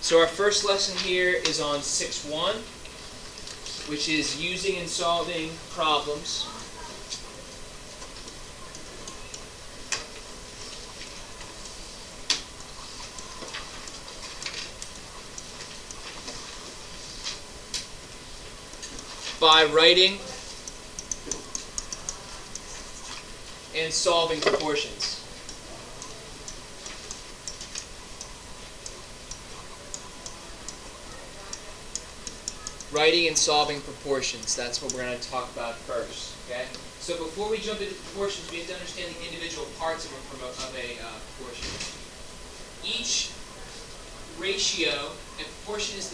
So our first lesson here is on 6.1, which is using and solving problems. By writing and solving proportions. Writing and solving proportions. That's what we're going to talk about first. Okay. So before we jump into proportions, we have to understand the individual parts of a proportion. Each ratio and proportion is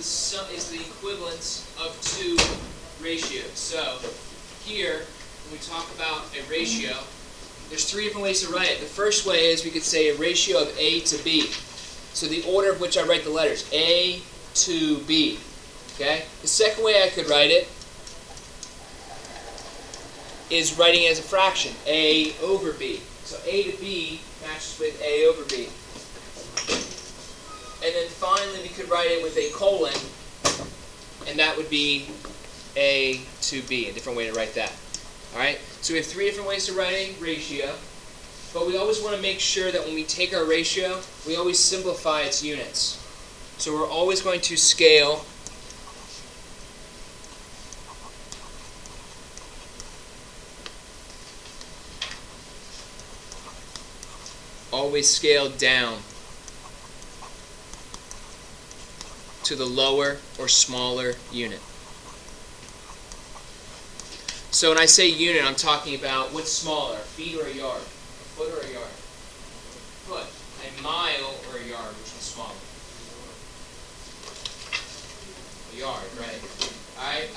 the equivalence of two ratios. So here, when we talk about a ratio, there's three different ways to write it. The first way is we could say a ratio of A to B. So the order of which I write the letters, A to B. Okay? The second way I could write it is writing it as a fraction, A over B. So A to B matches with A over B. And then finally we could write it with a colon, and that would be A to B, a different way to write that. Alright? So we have three different ways to write a ratio, but we always want to make sure that when we take our ratio, we always simplify its units. So we're always going to scale down to the lower or smaller unit. So when I say unit, I'm talking about what's smaller, feet or a yard, a foot or a yard, foot, a mile or a yard, which is smaller. A yard, right? All right.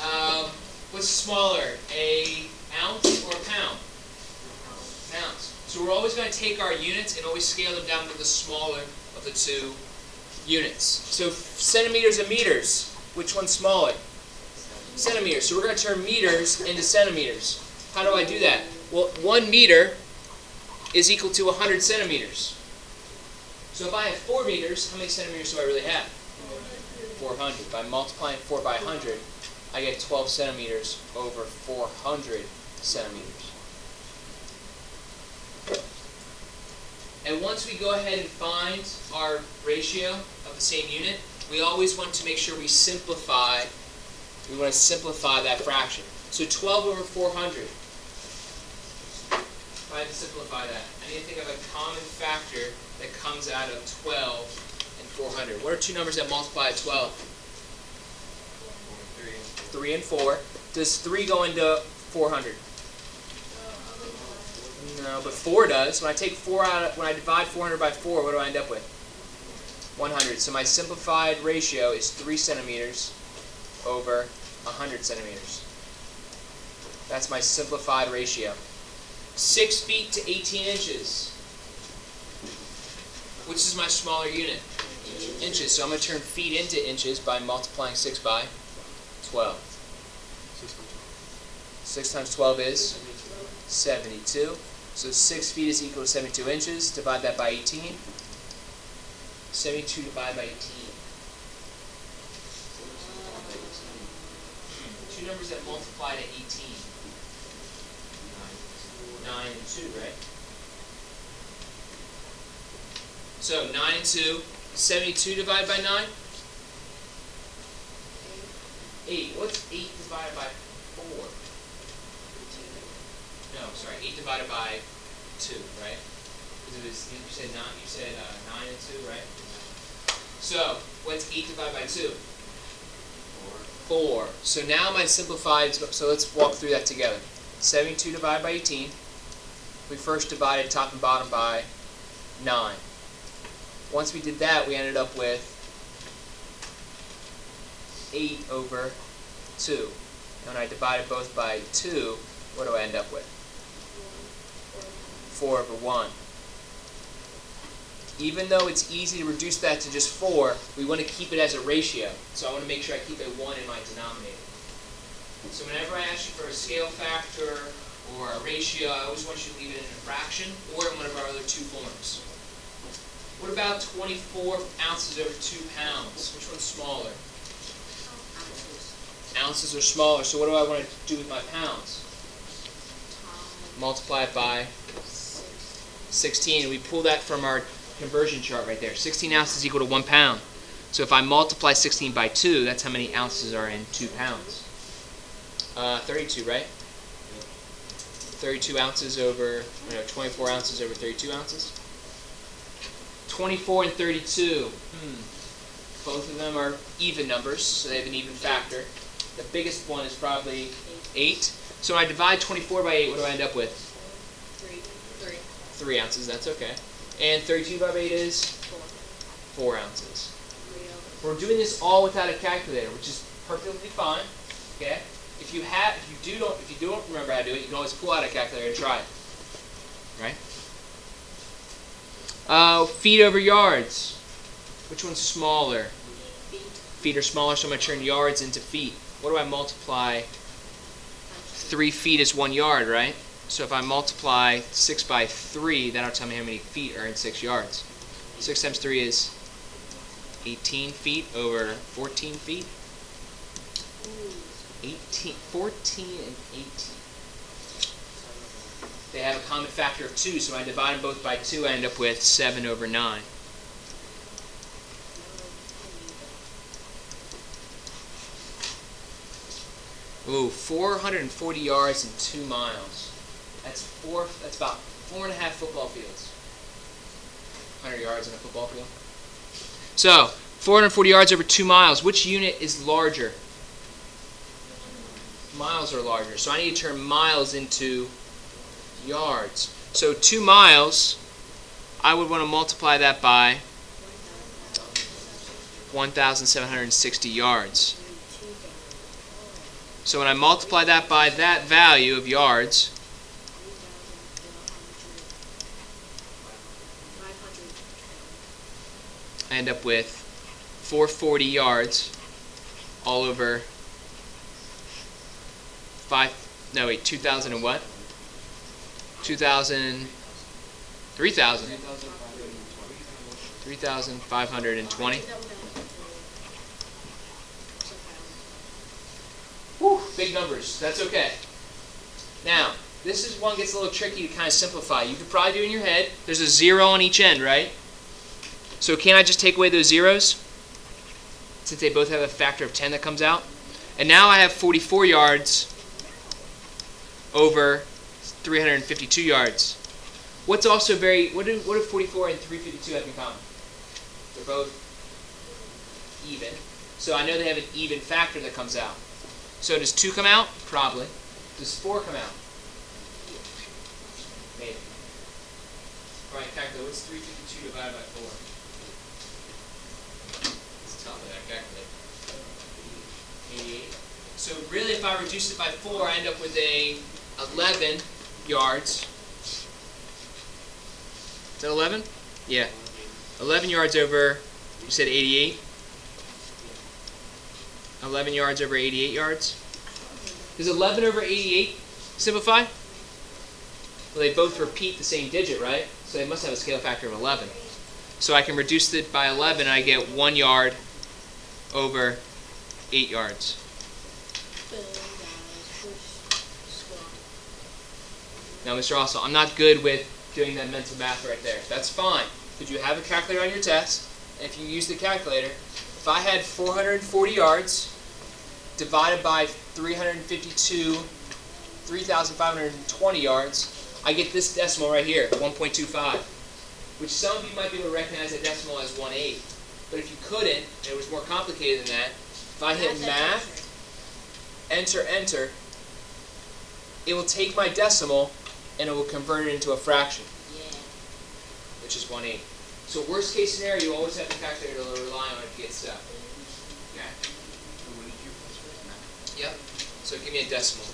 What's smaller, a ounce or a pound? Pounds. So we're always going to take our units and always scale them down to the smaller of the two units. So centimeters and meters, which one's smaller? Centimeters. So we're going to turn meters into centimeters. How do I do that? Well, 1 meter is equal to 100 centimeters. So if I have 4 meters, how many centimeters do I really have? 400. By multiplying 4 by 100, I get 12 centimeters over 400 centimeters. And once we go ahead and find our ratio of the same unit, we always want to make sure we simplify. We want to simplify that fraction. So 12 over 400. If I had to simplify that, I need to think of a common factor that comes out of 12 and 400. What are two numbers that multiply at 12? 3 and 4. Does 3 go into 400? No, but 4 does. When I take 4 out, when I divide 400 by 4, what do I end up with? 100. So my simplified ratio is 3 centimeters over 100 centimeters. That's my simplified ratio. 6 feet to 18 inches. Which is my smaller unit? Inches. So I'm going to turn feet into inches by multiplying 6 by 12. 6 times 12 is 72. So 6 feet is equal to 72 inches. Divide that by 18. 72 divided by 18. Two numbers that multiply to 18. 9 and 2, right? So 9 and 2. 72 divided by 9? 8. What's 8 divided by 4? No, sorry, 8 divided by 2, right? Because it was, you said 9 and 2, right? So, what's 8 divided by 2? 4. So now my simplified, so let's walk through that together. 72 divided by 18. We first divided top and bottom by 9. Once we did that, we ended up with 8 over 2. And when I divided both by 2, what do I end up with? 4 over 1. Even though it's easy to reduce that to just 4, we want to keep it as a ratio. So I want to make sure I keep a 1 in my denominator. So whenever I ask you for a scale factor or a ratio, I always want you to leave it in a fraction or in one of our other two forms. What about 24 ounces over 2 pounds? Which one's smaller? Ounces are smaller, so what do I want to do with my pounds? Multiply it by 16. We pull that from our conversion chart right there. 16 ounces equal to 1 pound. So if I multiply 16 by 2, that's how many ounces are in 2 pounds. 32, right? 32 ounces over, 24 ounces over 32 ounces. 24 and 32. Both of them are even numbers, so they have an even factor. The biggest one is probably 8. So when I divide 24 by 8, what do I end up with? 3 ounces, that's okay. And 32 by 8 is? 4 ounces. We're doing this all without a calculator, which is perfectly fine. Okay? If you don't remember how to do it, you can always pull out a calculator and try it. Right? Feet over yards. Which one's smaller? Feet are smaller, so I'm going to turn yards into feet. What do I multiply? 3 feet is 1 yard, right? So if I multiply 6 by 3, that'll tell me how many feet are in 6 yards. 6 times 3 is 18 feet over 14 feet. 14 and 18. They have a common factor of 2, so when I divide them both by 2, I end up with 7 over 9. Ooh, 440 yards and 2 miles. That's about 4.5 football fields. 100 yards in a football field. So, 440 yards over 2 miles. Which unit is larger? Miles are larger. So I need to turn miles into yards. So 2 miles, I would want to multiply that by 1,760 yards. So when I multiply that by that value of yards, I end up with 440 yards all over 2,000 and what? 2,000, 3,000. 3,520. Whew, big numbers. That's okay. Now, this is one gets a little tricky to kind of simplify. You could probably do it in your head. There's a 0 on each end, right? So can't I just take away those zeros? Since they both have a factor of 10 that comes out. And now I have 44 yards over 352 yards. What's also what do 44 and 352 have in common? They're both even. So I know they have an even factor that comes out. So does 2 come out? Probably. Does 4 come out? Maybe. Alright, calculate. What's 352 divided by 4? It's tough with that calculator. 88. So really, if I reduce it by 4, I end up with a 11 yards. Is that 11? Yeah. 11 yards over, you said 88? 11 yards over 88 yards. Does 11 over 88 simplify? Well, they both repeat the same digit, right? So they must have a scale factor of 11. So I can reduce it by 11 and I get 1 yard over 8 yards. Now, Mr. Ausel, I'm not good with doing that mental math right there. That's fine. But you have a calculator on your test, and if you use the calculator, if I had 440 yards divided by 3,520 yards, I get this decimal right here, 1.25, which some of you might be able to recognize that decimal as 1/8. But if you couldn't, and it was more complicated than that, if I hit math, enter, enter, it will take my decimal and it will convert it into a fraction, which is 1/8. So worst case scenario, you always have the calculator to rely on if you get stuck. Okay. Yep. So give me a decimal.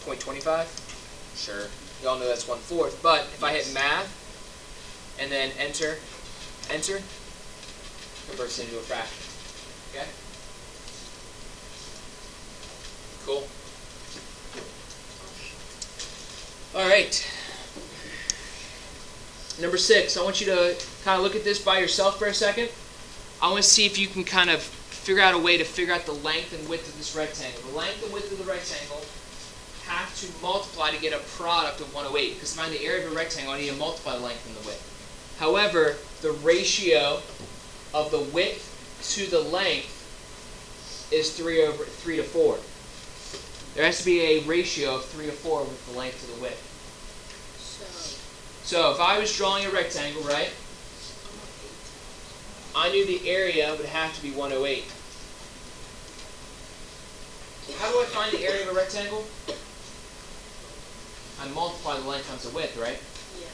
0.25. Sure. You all know that's 1/4. But if I hit math and then enter, enter, converts it into a fraction. Okay. Cool. All right. Number 6, I want you to kind of look at this by yourself for a second. I want to see if you can kind of figure out a way to figure out the length and width of this rectangle. The length and width of the rectangle have to multiply to get a product of 108. Because to find the area of a rectangle, I need to multiply the length and the width. However, the ratio of the width to the length is 3 to 4. There has to be a ratio of 3 to 4 with the length to the width. So if I was drawing a rectangle, right, I knew the area would have to be 108. How do I find the area of a rectangle? I multiply the length times the width, right? Yeah.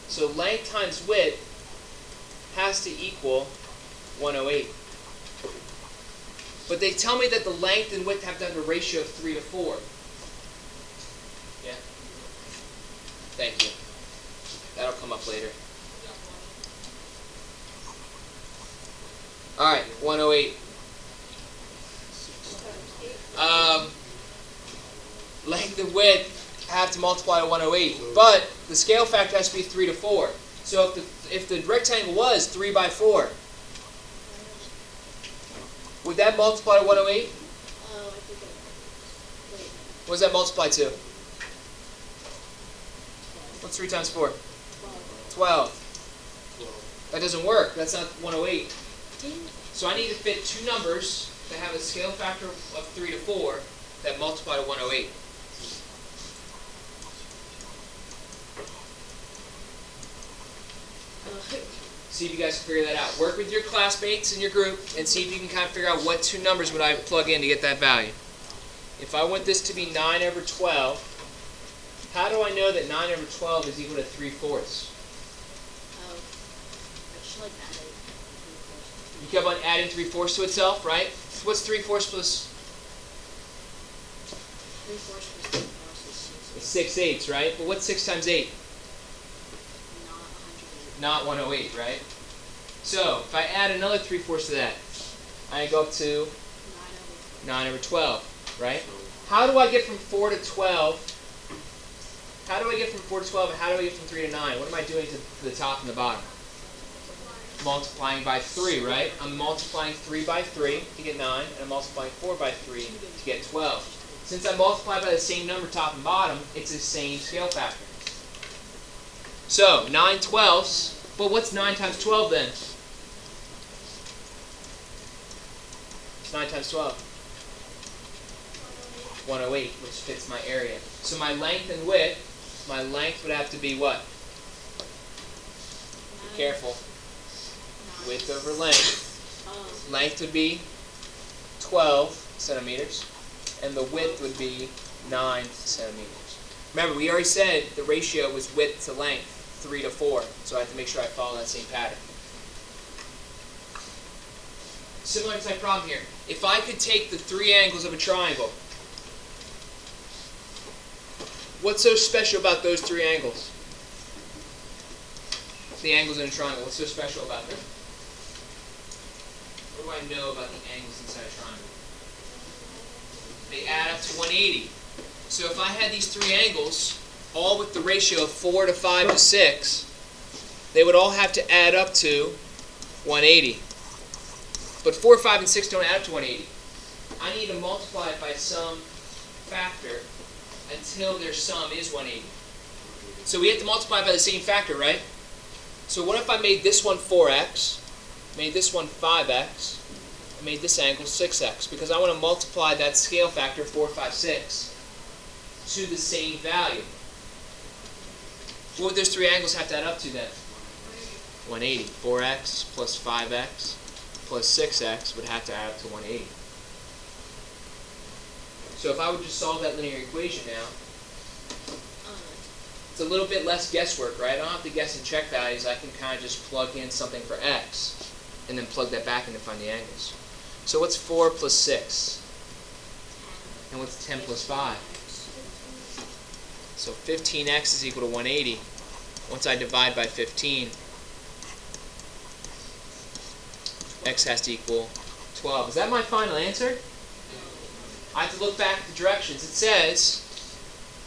So length times width has to equal 108. But they tell me that the length and width have to have a ratio of 3 to 4. Yeah? Thank you. That'll come up later. Alright, 108. Length and width have to multiply to 108. But the scale factor has to be 3 to 4. So if the rectangle was 3 by 4, would that multiply to 108? What does that multiply to? What's 3 times 4? 12. That doesn't work. That's not 108. So I need to fit two numbers that have a scale factor of 3 to 4 that multiply to 108. See if you guys can figure that out. Work with your classmates in your group and see if you can kind of figure out what two numbers would I plug in to get that value. If I want this to be 9 over 12, how do I know that 9 over 12 is equal to 3/4? You kept on adding 3/4 to itself, right? What's 3/4 plus? 3/4 plus 3/4 is 6. It's 6/8, right? But what's 6 times 8? Not 108. Not 108, right? So if I add another 3/4 to that, I go up to 9 over 12, right? How do I get from 4 to 12? How do I get from 4 to 12 and how do I get from 3 to 9? What am I doing to the top and the bottom? Multiplying by 3, right? I'm multiplying 3 by 3 to get 9, and I'm multiplying 4 by 3 to get 12. Since I multiply by the same number top and bottom, it's the same scale factor. So, 9/12, but what's 9 times 12 then? It's 9 times 12. 108, which fits my area. So my length and width, my length would have to be what? Be careful. Width over length. Length would be 12 centimeters, and the width would be 9 centimeters. Remember, we already said the ratio was width to length, 3 to 4, so I have to make sure I follow that same pattern. Similar type problem here. If I could take the 3 angles of a triangle, what's so special about those 3 angles? The angles in a triangle, what's so special about them? What do I know about the angles inside a triangle? They add up to 180. So if I had these 3 angles, all with the ratio of 4 to 5 to 6, they would all have to add up to 180. But 4, 5, and 6 don't add up to 180. I need to multiply it by some factor until their sum is 180. So we have to multiply by the same factor, right? So what if I made this one 4x, made this one 5x, and made this angle 6x? Because I want to multiply that scale factor 4, 5, 6 to the same value. What would those 3 angles have to add up to then? 180. 4x plus 5x plus 6x would have to add up to 180. So if I would just solve that linear equation now, it's a little bit less guesswork, right? I don't have to guess and check values. I can kind of just plug in something for x and then plug that back in to find the angles. So what's 4 plus 6? And what's 10 plus 5? So 15x is equal to 180. Once I divide by 15, x has to equal 12. Is that my final answer? I have to look back at the directions. It says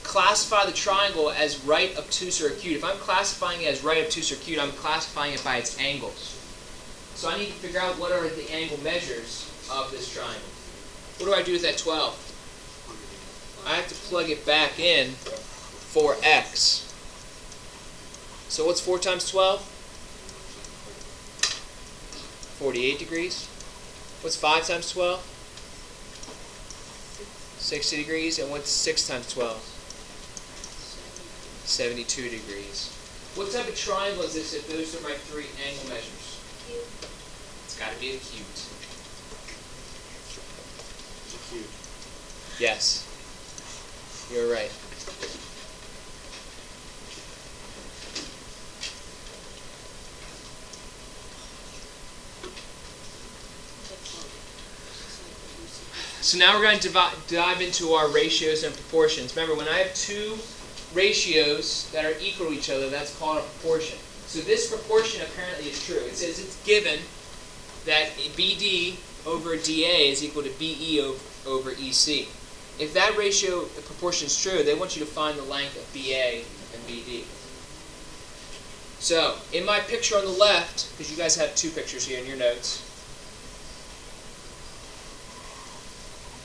classify the triangle as right, obtuse, or acute. If I'm classifying it as right, obtuse, or acute, I'm classifying it by its angles. So I need to figure out what are the angle measures of this triangle. What do I do with that 12? I have to plug it back in for x. So what's 4 times 12? 48 degrees. What's 5 times 12? 60 degrees. And what's 6 times 12? 72 degrees. What type of triangle is this if those are my 3 angle measures? It's got to be acute. Acute. Yes. You're right. So now we're going to dive into our ratios and proportions. Remember, when I have 2 ratios that are equal to each other, that's called a proportion. So this proportion apparently is true. It says it's given that BD over DA is equal to BE over EC. If that ratio, the proportion is true, they want you to find the length of BA and BD. So, in my picture on the left, because you guys have 2 pictures here in your notes,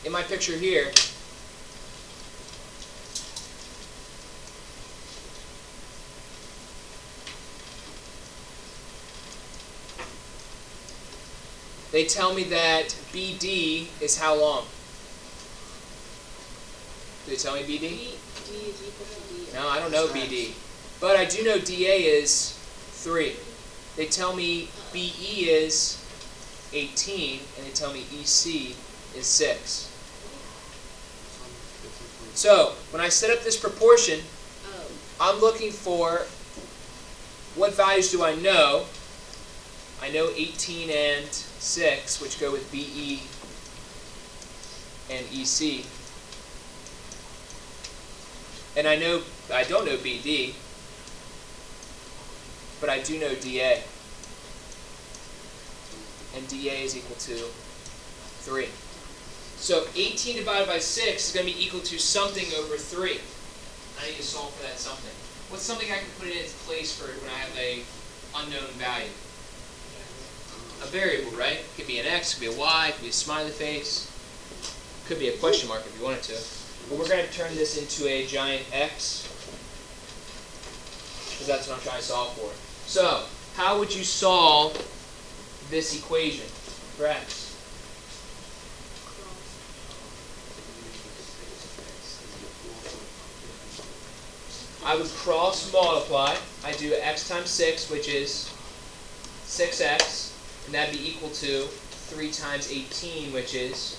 in my picture here, they tell me that BD is how long? Do they tell me BD? D is equal to D. No, I don't know BD. But I do know DA is 3. They tell me BE is 18, and they tell me EC is 6. So, when I set up this proportion, I'm looking for what values do I know. I know 18 and 6, which go with BE and EC. And I don't know BD, but I do know DA. And DA is equal to 3. So 18 divided by 6 is going to be equal to something over 3. I need to solve for that something. What's something I can put in its place for when I have a unknown value? A variable, right? It could be an x, it could be a y, it could be a smiley face. It could be a question mark if you wanted to. But we're going to turn this into a giant X, because that's what I'm trying to solve for. So, how would you solve this equation for X? I would cross multiply. I do X times 6, which is 6X, and that'd be equal to 3 times 18, which is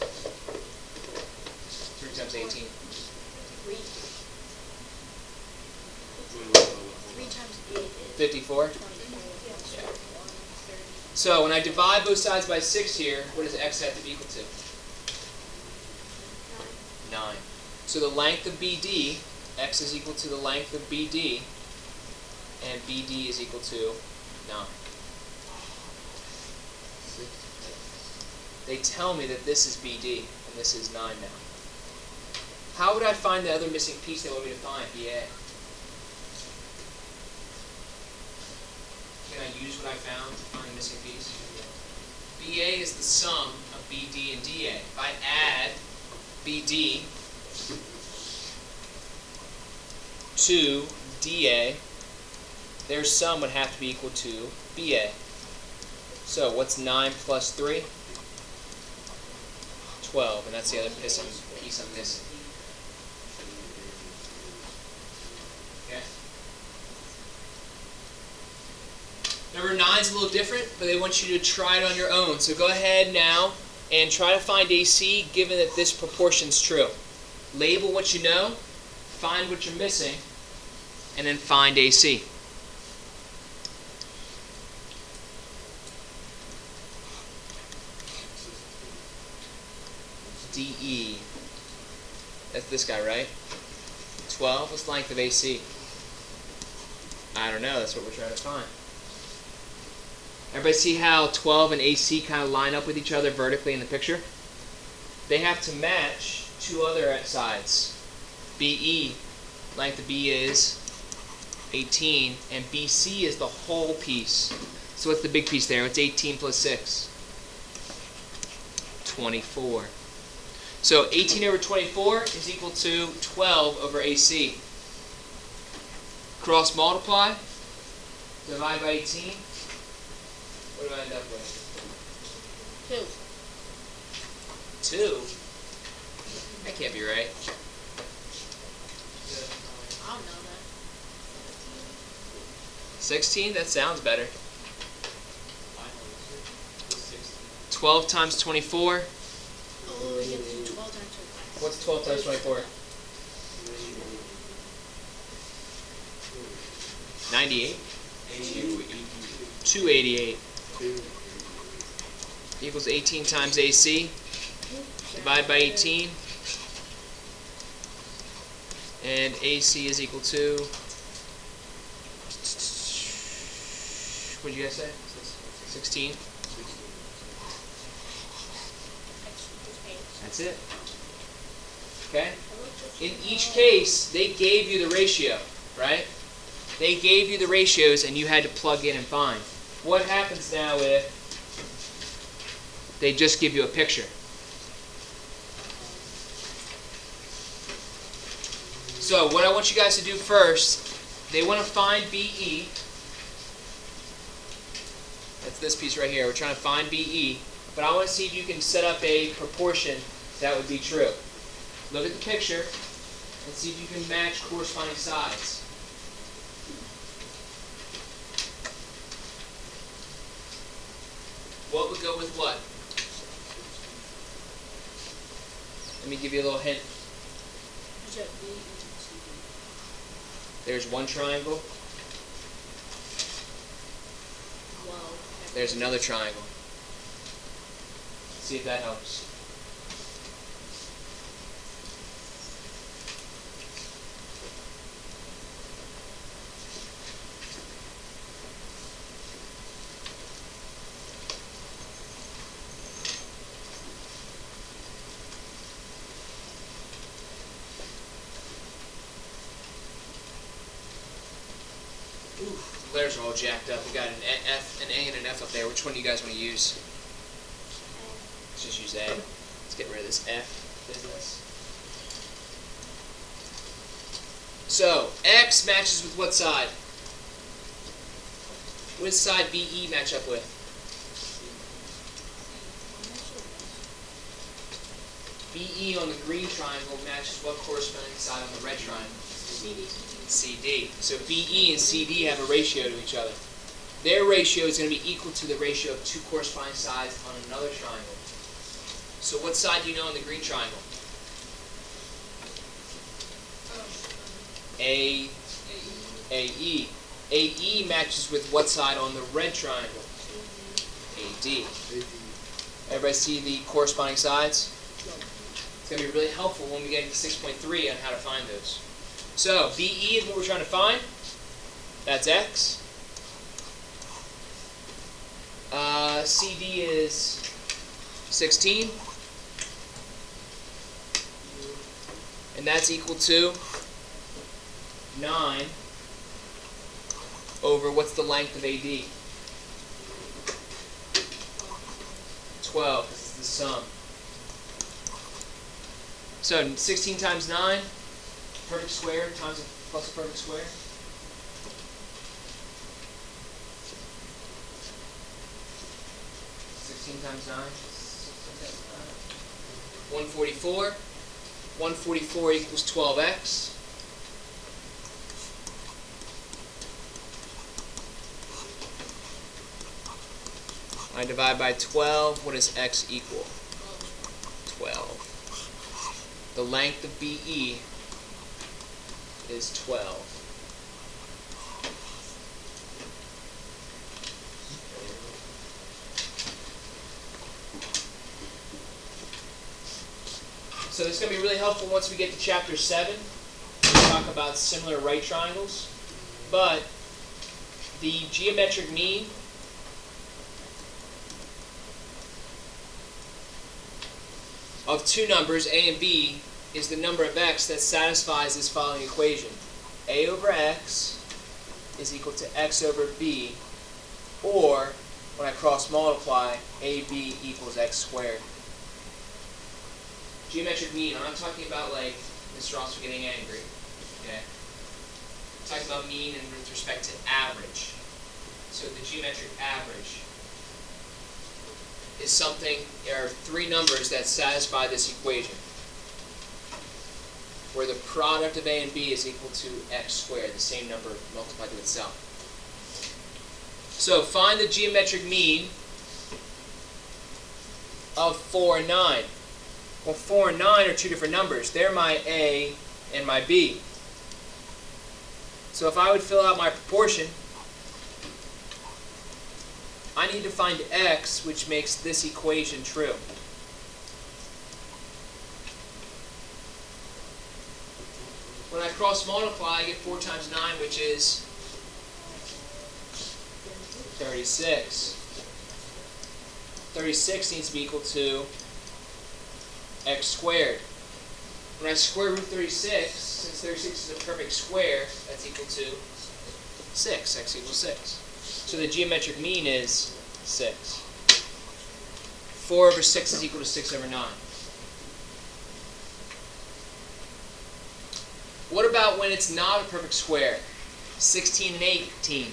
3 times 18. 3 times 8 is 54. 24. Yeah. So when I divide both sides by 6 here, what does X have to be equal to? 9. So the length of BD, X is equal to the length of BD, and BD is equal to 9. They tell me that this is BD, and this is 9 now. How would I find the other missing piece they want me to find, BA? Can I use what I found to find the missing piece? BA is the sum of BD and DA. If I add BD to DA, their sum would have to be equal to BA. So what's 9 plus 3? 12, and that's the other piece I'm missing. Okay. Number 9 is a little different, but they want you to try it on your own. So go ahead now and try to find AC given that this proportion is true. Label what you know, find what you're missing, and then find AC. DE. That's this guy, right? 12. What's the length of AC? I don't know. That's what we're trying to find. Everybody see how 12 and AC kind of line up with each other vertically in the picture? They have to match 2 other sides. BE Length of B is 18, and BC is the whole piece. So what's the big piece there? It's 18 plus 6. 24. So 18 over 24 is equal to 12 over AC. Cross multiply, divide by 18. What do I end up with? 2. 2? That can't be right. I don't know that. 16? That sounds better. 12 times 24. Oh, you have to do 12 times 25. What's 12 times 24? 98? 288 equals 18 times AC. Divide by 18. And AC is equal to, what did you guys say? 16? That's it. Okay? In each case, they gave you the ratio, right? They gave you the ratios and you had to plug in and find. What happens now if they just give you a picture? So what I want you guys to do first, they want to find BE. That's this piece right here. We're trying to find BE. But I want to see if you can set up a proportion that would be true. Look at the picture and see if you can match corresponding sides. What would go with what? Let me give you a little hint. There's one triangle. There's another triangle. See if that helps. The letters are all jacked up. We got an F, an A, and an F up there. Which one do you guys want to use? Let's just use A. Let's get rid of this F business. So, X matches with what side? What does side BE match up with? BE on the green triangle matches what corresponding side on the red triangle? CD. So BE and CD have a ratio to each other. Their ratio is going to be equal to the ratio of two corresponding sides on another triangle. So what side do you know on the green triangle? AE. AE matches with what side on the red triangle? AD. Everybody see the corresponding sides? It's going to be really helpful when we get into 6.3 on how to find those. So, BE is what we're trying to find. That's X. CD is 16. And that's equal to 9 over what's the length of AD? 12, because it's the sum. So 16 times 9, perfect square times a plus a perfect square. Times 9, 144. 144 equals 12x. I divide by 12. What does x equal? 12. The length of BE is 12. So this is going to be really helpful once we get to chapter 7. We'll talk about similar right triangles. But the geometric mean of two numbers, a and b, is the number of x that satisfies this following equation. a over x is equal to x over b, or when I cross multiply, ab equals x squared. Geometric mean, I'm not talking about like Mr. Ausel getting angry. Okay? I'm talking about mean with respect to average. So the geometric average is something, there are three numbers that satisfy this equation, where the product of a and b is equal to x squared, the same number multiplied to itself. So find the geometric mean of 4 and 9. Well, 4 and 9 are two different numbers. They're my a and my b. So if I would fill out my proportion, I need to find x, which makes this equation true. When I cross multiply, I get 4 times 9, which is 36. 36 needs to be equal to x squared. When I square root 36, since 36 is a perfect square, that's equal to 6. X equals 6. So the geometric mean is 6. 4 over 6 is equal to 6 over 9. What about when it's not a perfect square? 16 and 18.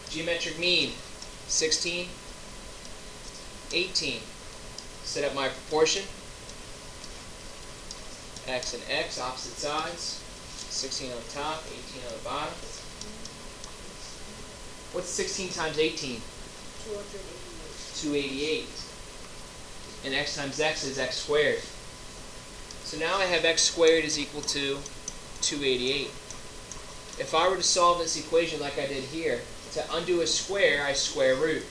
Geometric mean, 16, 18. Set up my proportion. X and X, opposite sides. 16 on top, 18 on the bottom. What's 16 times 18? 288. And x times x is x squared. So now I have x squared is equal to 288. If I were to solve this equation like I did here, to undo a square, I square root.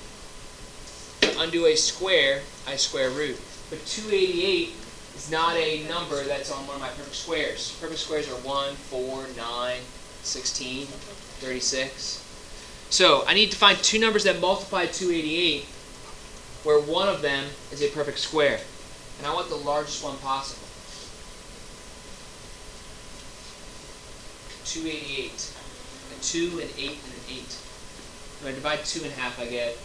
To undo a square, I square root. But 288 is not a number that's on one of my perfect squares. Perfect squares are 1, 4, 9, 16, 36. So I need to find two numbers that multiply 288 where one of them is a perfect square. And I want the largest one possible. 288. A 2, an 8, and an 8. When I divide 2 in half, I get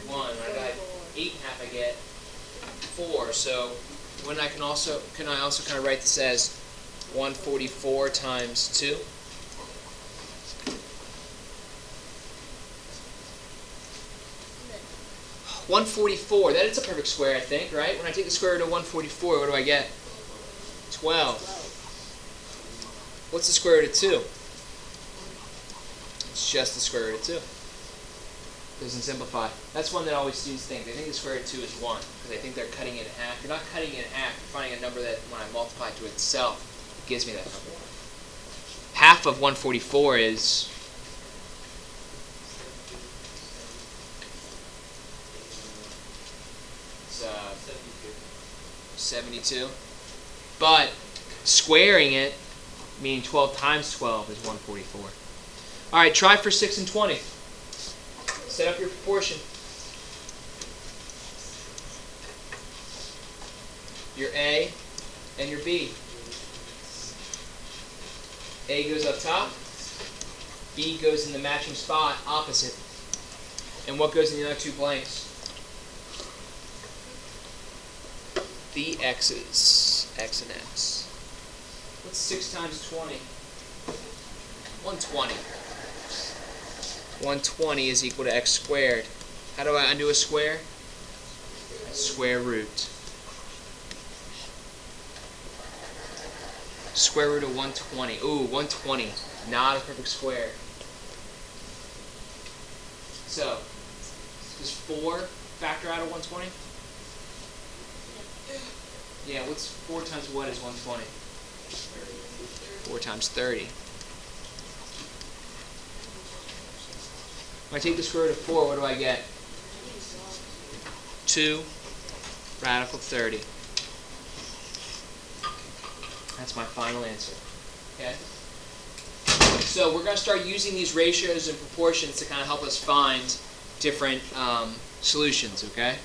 1. When I divide 8 in half, I get 4. So when I can I also kind of write this as 144 times 2? $144. That is a perfect square, I think, right? When I take the square root of 144, what do I get? 12. What's the square root of 2? It's just the square root of 2. Doesn't simplify. That's one that always students think. They think the square root of 2 is 1 because they think they're cutting it in half. You're not cutting it in half. You're finding a number that when I multiply to itself, it gives me that number. Half of 144 is 72. But squaring it, meaning 12 times 12 is 144. All right, try for 6 and 20. Set up your proportion. Your A and your B. A goes up top. B goes in the matching spot opposite. And what goes in the other two blanks? The x's. X and x. What's 6 times 20? 120. 120 is equal to x squared. How do I undo a square? Square root. Square root of 120. Ooh, 120. Not a perfect square. So, does 4 factor out of 120? Yeah, what's 4 times what is 120? 4 times 30. When I take the square root of 4, what do I get? 2 radical 30. That's my final answer. Okay? So we're going to start using these ratios and proportions to kind of help us find different solutions, okay?